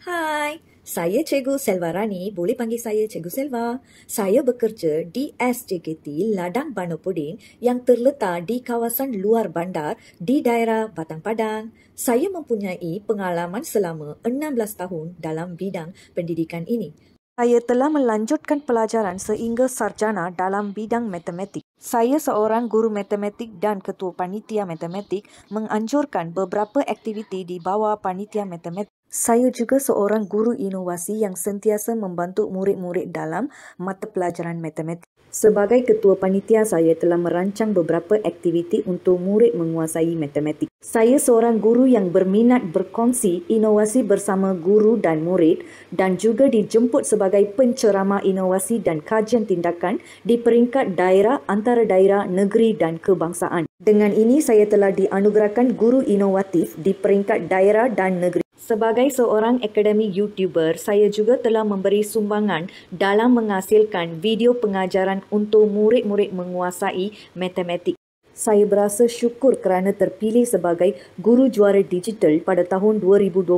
Hai, saya Cikgu Selva Rani, boleh panggil saya Cikgu Selva. Saya bekerja di SJKT Ladang Banopudin yang terletak di kawasan luar bandar di daerah Batang Padang. Saya mempunyai pengalaman selama 16 tahun dalam bidang pendidikan ini. Saya telah melanjutkan pelajaran sehingga sarjana dalam bidang matematik. Saya seorang guru matematik dan ketua panitia matematik menganjurkan beberapa aktiviti di bawah panitia matematik. Saya juga seorang guru inovasi yang sentiasa membantu murid-murid dalam mata pelajaran matematik. Sebagai ketua panitia, saya telah merancang beberapa aktiviti untuk murid menguasai matematik. Saya seorang guru yang berminat berkongsi inovasi bersama guru dan murid dan juga dijemput sebagai penceramah inovasi dan kajian tindakan di peringkat daerah, antara daerah, negeri dan kebangsaan. Dengan ini, saya telah dianugerahkan guru inovatif di peringkat daerah dan negeri. Sebagai seorang akademik YouTuber, saya juga telah memberi sumbangan dalam menghasilkan video pengajaran untuk murid-murid menguasai matematik. Saya berasa syukur kerana terpilih sebagai guru juara digital pada tahun 2021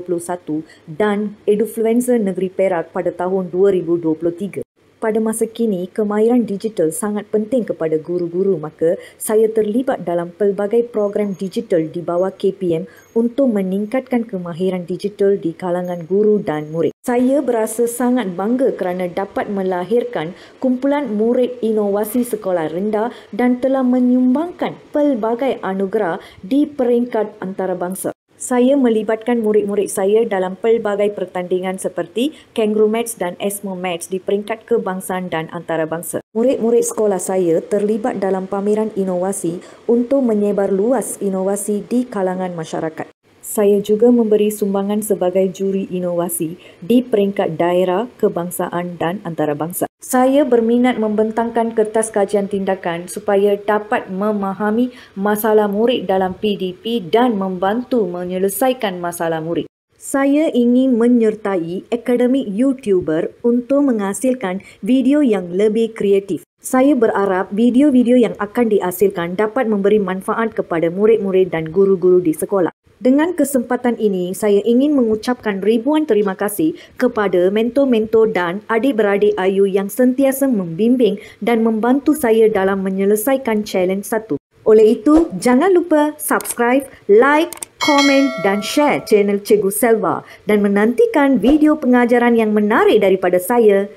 dan Edufluencer Negeri Perak pada tahun 2023. Pada masa kini, kemahiran digital sangat penting kepada guru-guru, maka saya terlibat dalam pelbagai program digital di bawah KPM untuk meningkatkan kemahiran digital di kalangan guru dan murid. Saya berasa sangat bangga kerana dapat melahirkan kumpulan murid inovasi sekolah rendah dan telah menyumbangkan pelbagai anugerah di peringkat antarabangsa. Saya melibatkan murid-murid saya dalam pelbagai pertandingan seperti Kangaroo Match dan Esmo Match di peringkat kebangsaan dan antarabangsa. Murid-murid sekolah saya terlibat dalam pameran inovasi untuk menyebar luas inovasi di kalangan masyarakat. Saya juga memberi sumbangan sebagai juri inovasi di peringkat daerah, kebangsaan dan antarabangsa. Saya berminat membentangkan kertas kajian tindakan supaya dapat memahami masalah murid dalam PDP dan membantu menyelesaikan masalah murid. Saya ingin menyertai akademik YouTuber untuk menghasilkan video yang lebih kreatif. Saya berharap video-video yang akan dihasilkan dapat memberi manfaat kepada murid-murid dan guru-guru di sekolah. Dengan kesempatan ini, saya ingin mengucapkan ribuan terima kasih kepada mentor-mentor dan adik-beradik Ayu yang sentiasa membimbing dan membantu saya dalam menyelesaikan challenge 1. Oleh itu, jangan lupa subscribe, like, komen dan share channel Cikgu Selva dan menantikan video pengajaran yang menarik daripada saya.